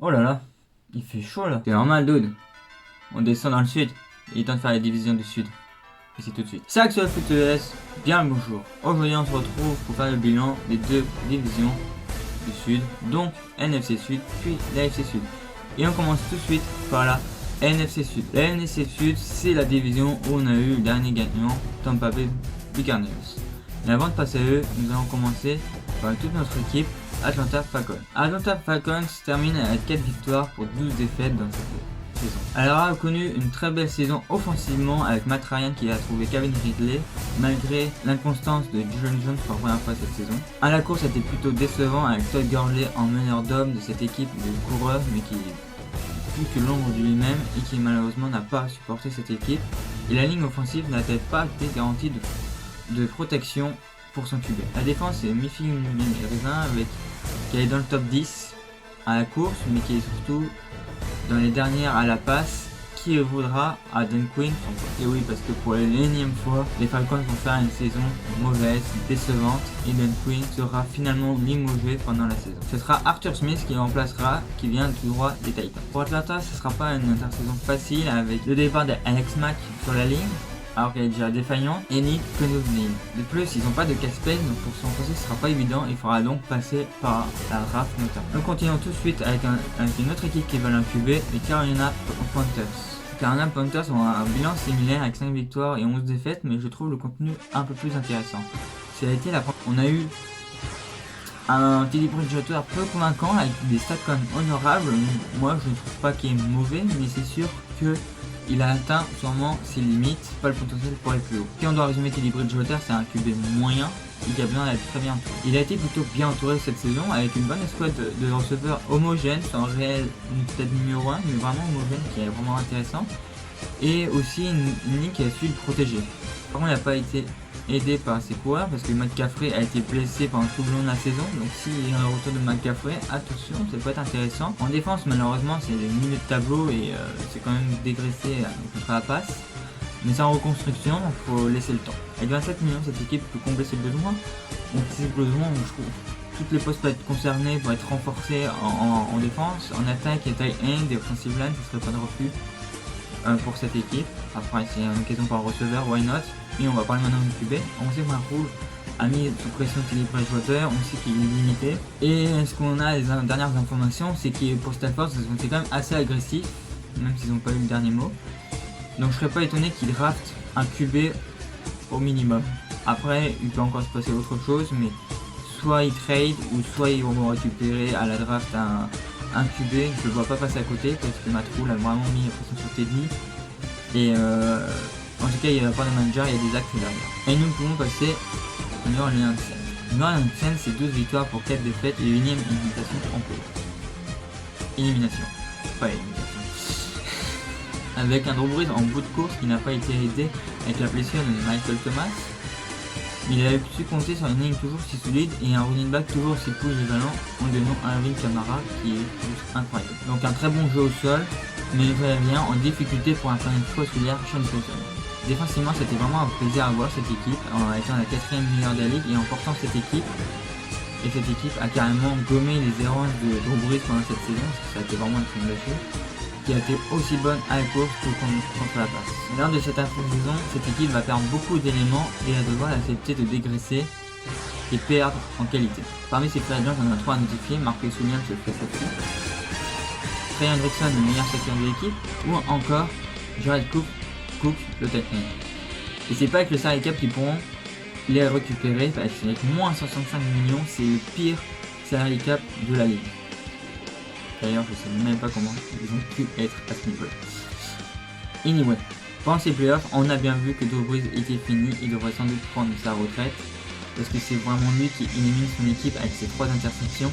Oh là là, il fait chaud là. C'est normal, dude. On descend dans le sud. Il est temps de faire la division du sud. Et c'est tout de suite. Salut, sur le foot ES, bien le bonjour. Aujourd'hui, on se retrouve pour faire le bilan des deux divisions du sud, donc NFC Sud, puis l'AFC Sud. Et on commence tout de suite par la NFC Sud. La NFC Sud, c'est la division où on a eu le dernier gagnant, Tampa Bay Buccaneers. Mais avant de passer à eux, nous allons commencer par toute notre équipe, Atlanta Falcons. Atlanta Falcons termine avec 4 victoires pour 12 défaites dans cette saison. Elle aura connu une très belle saison offensivement avec Matt Ryan qui a trouvé Calvin Ridley malgré l'inconstance de Dijon Jones pour la première fois cette saison. À la course, c'était plutôt décevant avec Todd Gurley en meneur d'homme de cette équipe de coureurs mais qui est plus que l'ombre de lui-même et qui malheureusement n'a pas supporté cette équipe. Et la ligne offensive n'a-t-elle pas été garantie de protection pour son QB. La défense est mi-figue mi-raisin avec qui est dans le top 10 à la course mais qui est surtout dans les dernières à la passe qui vaudra à Dan Quinn. Et oui, parce que pour l'énième fois, les Falcons vont faire une saison mauvaise, décevante, et Dan Quinn sera finalement limogé pendant la saison. Ce sera Arthur Smith qui le remplacera, qui vient tout droit des Titans. Pour Atlanta, ce ne sera pas une intersaison facile avec le départ d'Alex Mack sur la ligne, alors qu'elle est déjà défaillante, et Nick Cunningham. De plus, ils n'ont pas de casse-pace, donc pour s'en passer, ce sera pas évident, il faudra donc passer par la draft notamment. Nous continuons tout de suite avec une autre équipe qui veut l'incuber, les Carolina Panthers. Carolina Panthers ont un bilan similaire avec 5 victoires et 11 défaites, mais je trouve le contenu un peu plus intéressant. On a eu un Teddy Bridgewater peu convaincant avec des stats quand même honorables. Moi, je ne trouve pas qu'il est mauvais, mais c'est sûr que il a atteint sûrement ses limites, pas le potentiel pour aller plus haut. Si on doit résumer Teddy Bridgewater, c'est un QB moyen et qui a besoin d'être très bien entouré. Il a été plutôt bien entouré cette saison avec une bonne escouade de receveurs homogènes, sans réel peut-être numéro 1, mais vraiment homogène, qui est vraiment intéressant. Et aussi une ligne qui a su le protéger. Par contre, il n'a pas été aidé par ses coureurs parce que McCaffrey a été blessé pendant tout le long de la saison. Donc s'il y a un retour de McCaffrey, attention, ça peut être intéressant. En défense, malheureusement, c'est des milieux de tableau et c'est quand même dégraissé contre la passe. Mais c'est en reconstruction, donc il faut laisser le temps. Avec 27 millions, cette équipe peut combler ses besoins. Donc ses besoins, je trouve, toutes les postes peuvent être concernés pour être renforcés en défense. En attaque, et taille end et offensive line, ce serait pas de refus pour cette équipe. Après, c'est une occasion pour un receveur, why not. Et on va parler maintenant du QB. On sait que Marcoule a mis sous pression Teddy Bridgewater, on sait qu'il est limité. Et ce qu'on a, les dernières informations, c'est que pour Stafford, c'est quand même assez agressif, même s'ils n'ont pas eu le dernier mot. Donc je serais pas étonné qu'il draft un QB au minimum. Après, il peut encore se passer autre chose, mais soit il trade, ou soit ils vont récupérer à la draft un QB. Je le vois pas passer à côté, parce que Matt Rhule a vraiment mis la pression sur Teddy. Et en tout cas, il n'y a pas de manager, il y a des actes derrière. Et nous pouvons passer au New Orleans Saints. New Orleans Saints, c'est 12 victoires pour 4 défaites et une élimination en cours. Élimination, pas élimination. Avec un Drew Brees en bout de course qui n'a pas été aidé avec la blessure de Michael Thomas. Il a su compter sur une ligne toujours si solide et un running back toujours si polyvalent en donnant Alvin Kamara qui est juste incroyable. Donc un très bon jeu au sol, mais rien en difficulté pour un fan fossoyeur Sean Payton. Défensivement, c'était vraiment un plaisir à voir cette équipe en étant la 4ème meilleure de la ligue et en portant cette équipe. Et cette équipe a carrément gommé les errances de Drew Brees pendant cette saison, parce que ça a été vraiment une fondation, qui a été aussi bonne à la course que contre la passe. Lors de cette intersaison, cette équipe va perdre beaucoup d'éléments et va devoir accepter de dégraisser et perdre en qualité. Parmi ces free agents, on en a 3 à notifier. Marcus Williams, le free safety, Trey Hendrickson, le meilleur secteur de l'équipe, ou encore Jared Cook, le tight end. Et c'est pas avec le salary cap qu'ils pourront les récupérer, parce qu'avec moins 65 millions, c'est le pire salary cap de la ligue. D'ailleurs, je sais même pas comment ils ont pu être à ce niveau-là. Anyway, pendant ces playoffs, on a bien vu que Drew Brees était fini. Il devrait sans doute prendre sa retraite. Parce que c'est vraiment lui qui élimine son équipe avec ses 3 interceptions.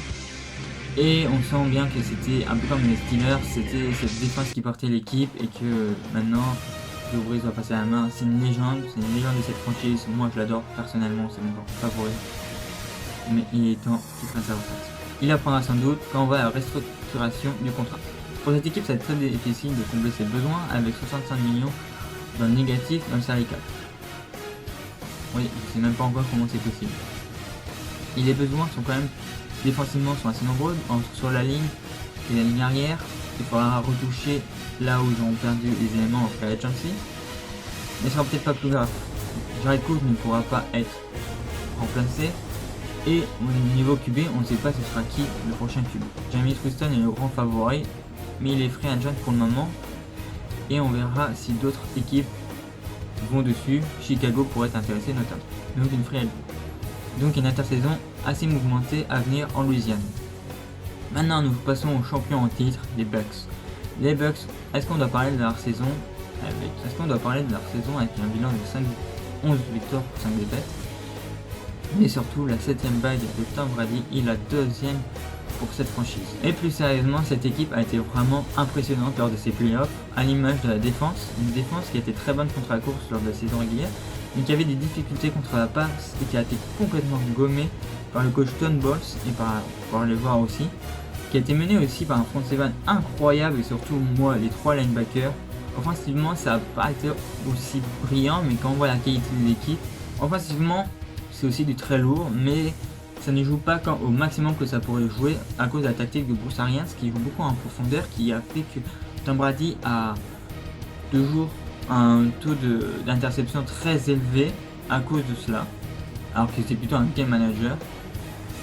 Et on sent bien que c'était un peu comme les Steelers. C'était cette défense qui portait l'équipe. Et que maintenant, Drew Brees va passer à la main. C'est une légende de cette franchise. Moi, je l'adore personnellement. C'est mon joueur favori. Mais il est temps qu'il prenne sa retraite. Il apprendra sans doute quand on va à la restructuration du contrat. Pour cette équipe, ça va être très difficile de combler ses besoins avec 65 millions dans le négatif dans le salary cap. Oui, je sais même pas encore comment c'est possible. Et les besoins sont quand même défensivement sont assez nombreux. Sur la ligne, et la ligne arrière. Il faudra retoucher là où ils ont perdu les éléments en free agency. Mais ce sera peut-être pas plus grave. Jared Cook ne pourra pas être remplacé. Et au niveau QB, on ne sait pas ce sera qui le prochain QB. Jameis Winston est le grand favori, mais il est free agent pour le moment. Et on verra si d'autres équipes vont dessus. Chicago pourrait être intéressé notamment. Donc une free agent. Donc une intersaison assez mouvementée à venir en Louisiane. Maintenant nous passons aux champions en titre, les Bucks. Les Bucks, est-ce qu'on doit parler de leur saison avec un bilan de 11 victoires pour 5 défaites? Mais surtout la 7ème bague de Tom Brady et la 2ème pour cette franchise. Et plus sérieusement, cette équipe a été vraiment impressionnante lors de ses playoffs, à l'image de la défense, une défense qui a été très bonne contre la course lors de la saison régulière, mais qui avait des difficultés contre la passe et qui a été complètement gommée par le coach Tom Bowles et par les joueurs aussi, qui a été mené aussi par un front seven incroyable et surtout moi les 3 linebackers. Offensivement ça n'a pas été aussi brillant, mais quand on voit la qualité de l'équipe, offensivement c'est aussi du très lourd, mais ça ne joue pas au maximum que ça pourrait jouer à cause de la tactique de Bruce Arians qui joue beaucoup en profondeur, qui a fait que Tom Brady a toujours un taux d'interception très élevé à cause de cela, alors que c'était plutôt un game manager.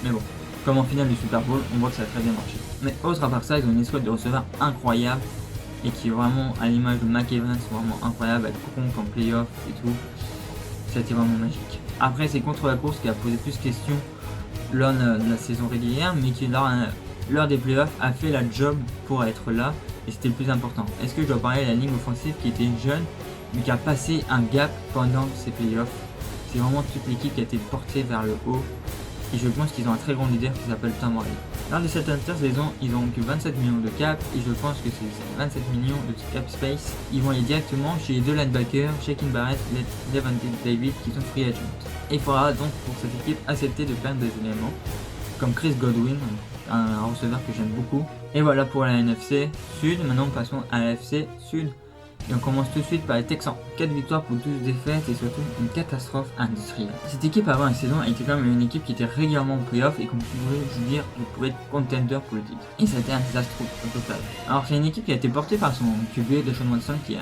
Mais bon, comme en finale du Super Bowl, on voit que ça a très bien marché. Mais autre à part ça, ils ont une escouade de receveurs incroyable et qui est vraiment à l'image de McEvans, vraiment incroyable avec Gronk en playoff et tout. Ça a été vraiment magique. Après, c'est contre la course qui a posé plus de questions lors de la saison régulière, mais qui lors des playoffs a fait la job pour être là, et c'était le plus important. Est-ce que je dois parler de la ligne offensive qui était jeune, mais qui a passé un gap pendant ces playoffs? C'est vraiment toute l'équipe qui a été portée vers le haut, et je pense qu'ils ont un très grand leader qui s'appelle Tom Brady. Lors de cette intersaison, ils ont que 27 millions de cap, et je pense que ces 27 millions de cap space, ils vont aller directement chez les 2 linebackers, Shaquille Barrett et Lavonte David, qui sont free agents. Et il faudra donc pour cette équipe accepter de perdre des éléments, comme Chris Godwin, un receveur que j'aime beaucoup. Et voilà pour la NFC Sud. Maintenant passons à la NFC Sud. Et on commence tout de suite par les Texans. 4 victoires pour 12 défaites et surtout une catastrophe industrielle. Cette équipe avant la saison a été quand même une équipe qui était régulièrement en playoff et qu'on pouvait, je veux dire, pouvait être contender pour le titre. Et ça a été un désastre au total. Alors c'est une équipe qui a été portée par son QB, Deshaun Watson, qui est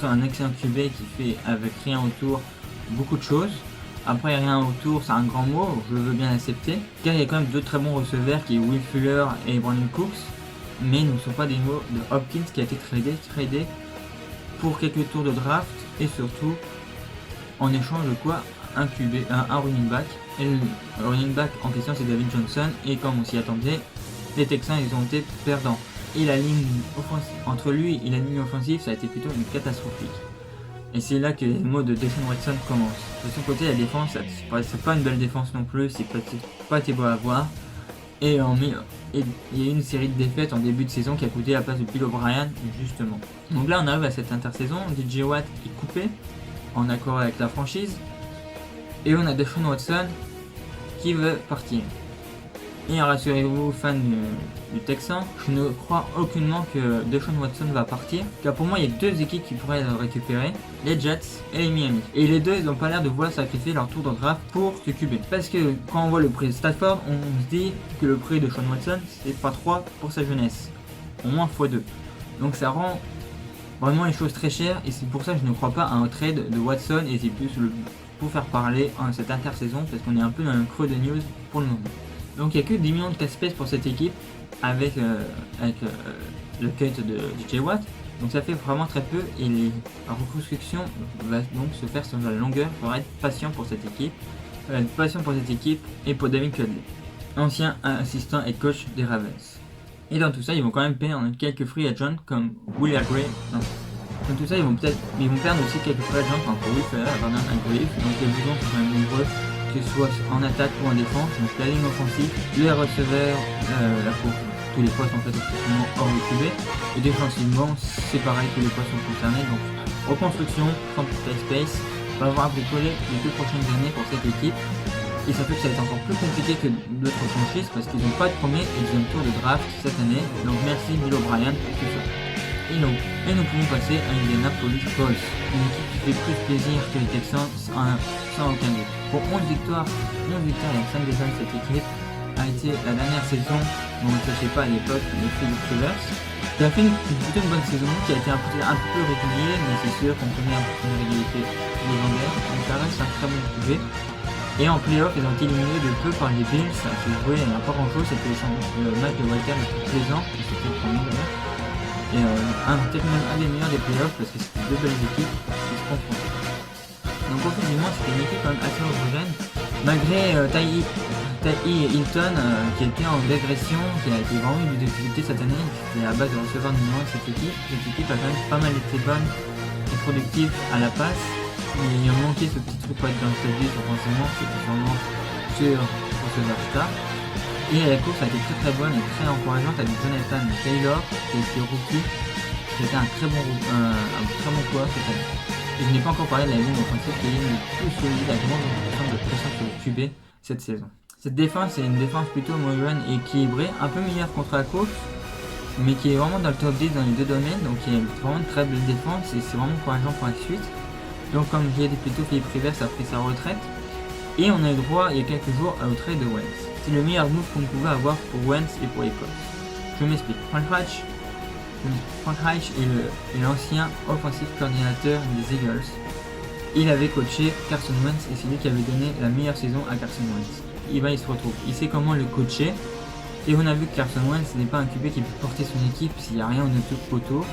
un excellent QB qui fait avec rien autour beaucoup de choses. Après rien autour, c'est un grand mot, je veux bien l'accepter. Car il y a quand même 2 très bons receveurs qui est Will Fuller et Brandon Cooks. Mais ne sont pas des mots de Hopkins qui a été tradé pour quelques tours de draft et surtout en échange de quoi un QB, un running back. Et le running back en question c'est David Johnson, et comme on s'y attendait, les Texans ils ont été perdants. Et la ligne offensive, entre lui et la ligne offensive, ça a été plutôt une catastrophique. Et c'est là que les mots de Deshaun Watson commencent. De son côté la défense, c'est pas une belle défense non plus, c'est pas été beau à voir. Et il y a eu une série de défaites en début de saison qui a coûté la place de Bill O'Brien, justement. Donc là, on arrive à cette intersaison. DJ Watt est coupé, en accord avec la franchise. Et on a Deshaun Watson qui veut partir. Et rassurez-vous, fans du Texan, je ne crois aucunement que Deshaun Watson va partir. Car pour moi, il y a 2 équipes qui pourraient le récupérer, les Jets et les Miami. Et les 2, ils n'ont pas l'air de vouloir sacrifier leur tour de draft pour se QB. Parce que quand on voit le prix de Stafford, on se dit que le prix de Deshaun Watson, c'est pas 3 pour sa jeunesse. Au moins x2. Donc ça rend vraiment les choses très chères. Et c'est pour ça que je ne crois pas à un trade de Watson. Et c'est plus pour faire parler en cette intersaison. Parce qu'on est un peu dans un creux de news pour le moment. Donc il n'y a que 10 millions de cap space pour cette équipe avec le cut de DJ Watt. Donc ça fait vraiment très peu et la reconstruction va donc se faire sur la longueur. Il faudra être patient pour cette équipe. Et pour David Culley, ancien assistant et coach des Ravens. Et dans tout ça, ils vont quand même perdre quelques free agents comme William Gray. Dans tout ça, ils vont perdre aussi quelques free agents comme Will Fuller et Vernon Hargreaves. Donc les besoins sont quand même nombreux, que ce soit en attaque ou en défense. Donc la ligne offensive, les receveurs, tous les postes en fait effectivement hors du QB. Et défensivement, c'est pareil, tous les postes sont concernés. Donc reconstruction, sans space, va avoir bricolé les 2 prochaines années pour cette équipe. Et ça fait que ça va être encore plus compliqué que d'autres franchises parce qu'ils n'ont pas de premier et deuxième tour de draft cette année. Donc merci Bill O'Brien pour tout ça. Et nous pouvons passer à Indianapolis Colts, une équipe qui fait plus plaisir que les Texans sans aucun doute. Pour 11 victoires et 5 défaites, cette équipe a a été la dernière saison dont on ne sachait pas à l'époque les Philip Rivers. Il a fait plutôt une bonne saison qui a été un peu régulier, mais c'est sûr qu'on connaît un peu une régularité légendaire, donc ça reste un très bon QB. Et en playoff, ils ont été éliminés de peu par les Bills, ça s'est joué, il n'y a pas grand chose, c'était le match de Walter le plus plaisant, c'était le premier d'ailleurs. Et peut-être même un des meilleurs des playoffs parce que c'était deux belles équipes qui se confrontaient. Donc offensivement c'était une équipe quand même assez homogène, malgré Ty Hilton qui était en régression, qui a été vraiment eu des difficultés cette année, qui est à base de receveur numéro 1 de cette équipe. Cette équipe a quand même pas mal été bonne et productive à la passe, mais il a manqué ce petit truc pour être dans le stade offensivement, c'était sûrement sur receveur star. Et la course a été très bonne et très encourageante avec Jonathan Taylor qui était rookie, qui était un très bon coureur cette année. Et je n'ai pas encore parlé de la ligne offensive qui est l'une des plus solides avec moins de pression sur le QB cette saison. Cette défense est une défense plutôt homogène et équilibrée, un peu meilleure contre la course, mais qui est vraiment dans le top 10 dans les deux domaines, donc il y a vraiment une très belle défense et c'est vraiment encourageant pour la suite. Donc comme j'ai dit plus tôt, Philip Rivers a pris sa retraite et on a eu droit il y a quelques jours au trade de Wentz. C'est le meilleur move qu'on pouvait avoir pour Wentz et pour les Colts. Je m'explique. Frank Reich est l'ancien offensive coordinateur des Eagles. Il avait coaché Carson Wentz et c'est lui qui avait donné la meilleure saison à Carson Wentz. Et ben il se retrouve. Il sait comment le coacher. Et on a vu que Carson Wentz n'est pas un QB qui peut porter son équipe s'il n'y a rien autour.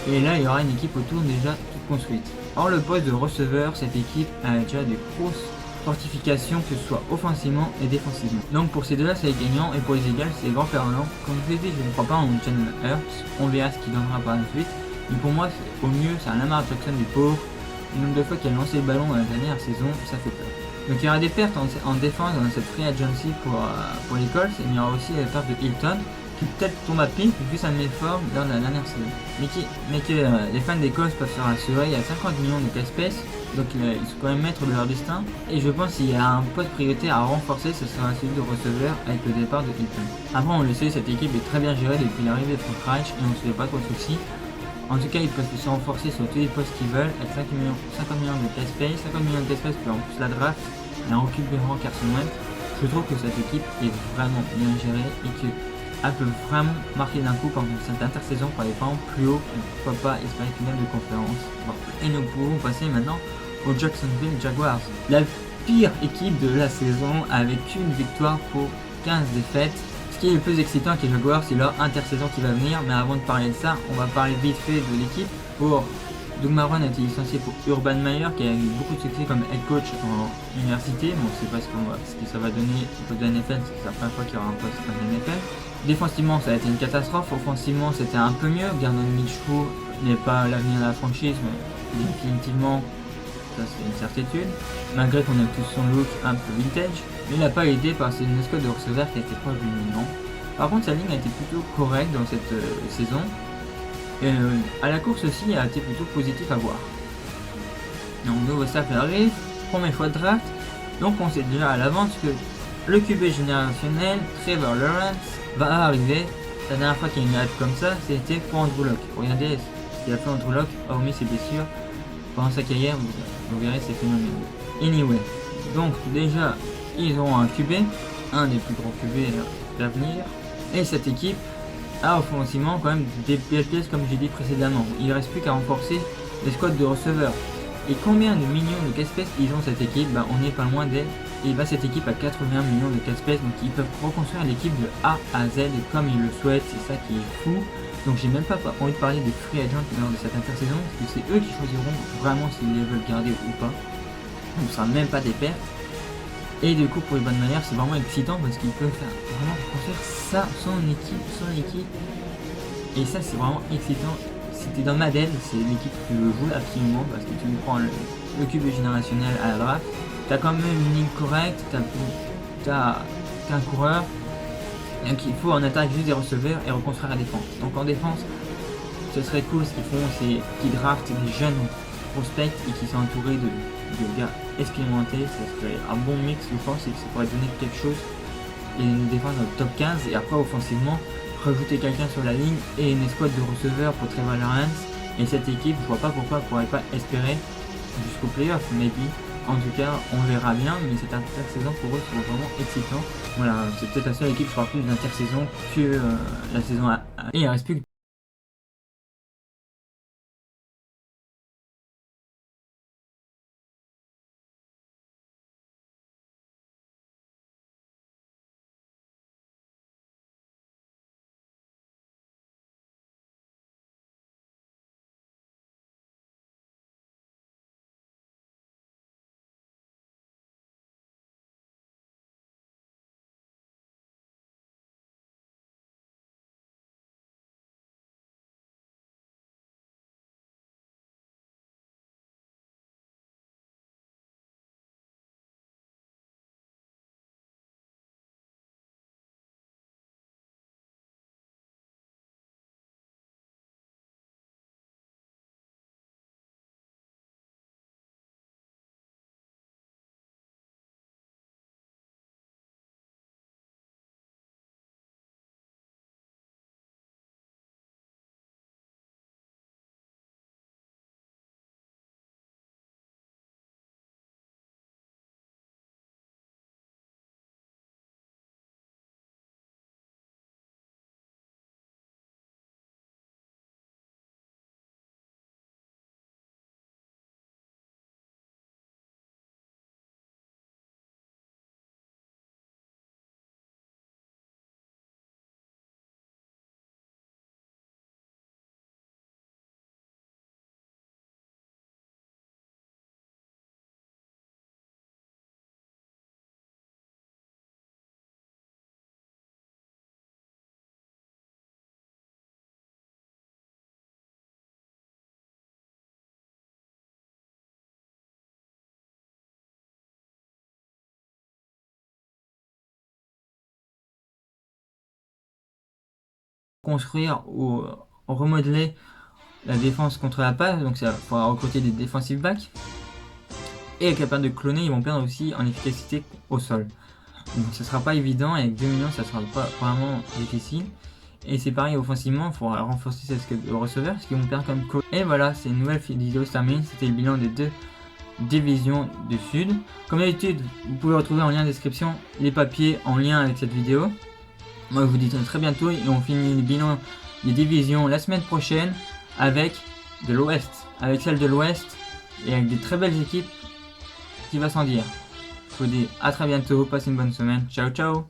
Et là il y aura une équipe autour déjà toute construite. Or le poste de receveur, cette équipe a déjà des grosses fortification, que ce soit offensivement et défensivement. Donc pour ces deux-là, c'est gagnant et pour les Eagles, c'est grand perdant. Comme je l'ai dit, je ne crois pas en Jalen Hurts, on verra ce qu'il donnera par la suite. Mais pour moi, au mieux, c'est un Lamar Jackson du pauvre. Le nombre de fois qu'il a lancé le ballon dans la dernière saison, ça fait peur. Donc il y aura des pertes en défense dans cette free agency pour les Colts, et il y aura aussi la perte de Hilton, qui peut-être tombe à pic vu sa méforme lors de la dernière saison. Mais que les fans des Colts peuvent se rassurer, il y a 50 millions de cap space, donc ils sont quand même maîtres de leur destin. Et je pense qu'il y a un poste prioritaire à renforcer, ce sera celui de receveur avec le départ de Hilton. Après on le sait, cette équipe est très bien gérée depuis l'arrivée de Frank Reich et on ne se fait pas trop de soucis. En tout cas, ils peuvent se renforcer sur tous les postes qu'ils veulent, avec 50 millions de cap space, 50 millions de cap space pour en plus la draft et en récupérant Carson Wentz. Je trouve que cette équipe est vraiment bien gérée et qu'elle peut vraiment marquer d'un coup pendant cette intersaison pour aller vraiment plus haut et pourquoi pas espérer finale de conférence. Bon. Et nous pouvons passer maintenant aux Jacksonville Jaguars. La pire équipe de la saison avec une victoire pour 15 défaites. Ce qui est le plus excitant avec les Jaguars, c'est leur intersaison qui va venir, mais avant de parler de ça, on va parler vite fait de l'équipe. Doug Marrone a été licencié pour Urban Meyer, qui a eu beaucoup de succès comme head coach en université. Bon, c'est pas ce que ça va donner au poste de la NFL, c'est la première fois qu'il y aura un poste en NFL. Défensivement, ça a été une catastrophe. Offensivement, c'était un peu mieux. Gardner Minshew n'est pas l'avenir de la franchise, mais définitivement, ça c'est une certitude. Malgré qu'on a tous son look un peu vintage, mais il n'a pas aidé par une escouade de receveurs qui a été proche du million. Par contre, sa ligne a été plutôt correcte dans cette saison. À la course aussi, elle a été plutôt positif à voir. Donc, nouveau staff arrive, premier choix de draft. Donc, on sait déjà à l'avance que le QB générationnel, Trevor Lawrence, va arriver. La dernière fois qu'il y a une hype comme ça, c'était pour Andrew Luck. Regardez ce qu'il a fait Andrew Luck, hormis ses blessures. Pendant sa carrière, vous verrez, c'est phénoménal. Anyway, donc déjà, ils auront un QB, un des plus gros QB d'avenir. Et cette équipe a offensivement quand même des belles pièces comme j'ai dit précédemment. Il ne reste plus qu'à renforcer les squads de receveurs. Et combien de millions de casse-pièces ils ont cette équipe? On n'est pas loin d'elle. Et cette équipe a 81 millions de casse-pièces, donc ils peuvent reconstruire l'équipe de A à Z comme ils le souhaitent, c'est ça qui est fou. Donc j'ai même pas envie de parler des free agents lors de cette intersaison, parce que c'est eux qui choisiront vraiment s'ils les veulent garder ou pas. Donc ce sera même pas des pertes. Et du coup pour les bonnes manières, c'est vraiment excitant parce qu'ils peuvent faire vraiment construire ça, son équipe. Et ça c'est vraiment excitant. Si t'es dans Madden, c'est l'équipe que tu veux jouer absolument parce que tu prends le QB générationnel à la draft. T'as quand même une ligne correcte, t'as un coureur. Donc il faut en attaque juste des receveurs et reconstruire la défense. Donc en défense, ce serait cool ce qu'ils font, c'est qu'ils draftent des jeunes prospects et qui sont entourés de gars expérimentés. Ça serait un bon mix je pense et ça pourrait donner quelque chose. Et une défense dans le top 15 et après offensivement, rajouter quelqu'un sur la ligne et une escouade de receveurs pour Trevor Lawrence. Et cette équipe, je vois pas pourquoi elle pourrait pas espérer jusqu'au playoff, maybe. En tout cas, on verra bien, mais cette intersaison pour eux sera vraiment excitant. Voilà, c'est peut-être la seule équipe qui fera plus d'intersaison que la saison A. Et il reste plus que construire ou remodeler la défense contre la passe, donc ça faudra recruter des defensive backs. Et avec la perte de cloner, ils vont perdre aussi en efficacité au sol. Donc ça sera pas évident, avec 2 millions ça sera pas vraiment difficile. Et c'est pareil offensivement, il faudra renforcer cette receveur parce qu'ils vont perdre comme cloner. Et voilà, c'est une nouvelle vidéo se termine, c'était le bilan des 2 divisions du Sud. Comme d'habitude, vous pouvez retrouver en lien en description les papiers en lien avec cette vidéo. Moi je vous dis à très bientôt et on finit le bilan des divisions la semaine prochaine avec de l'Ouest, avec celle de l'Ouest et avec des très belles équipes qui va sans dire. Je vous dis à très bientôt, passez une bonne semaine, ciao ciao.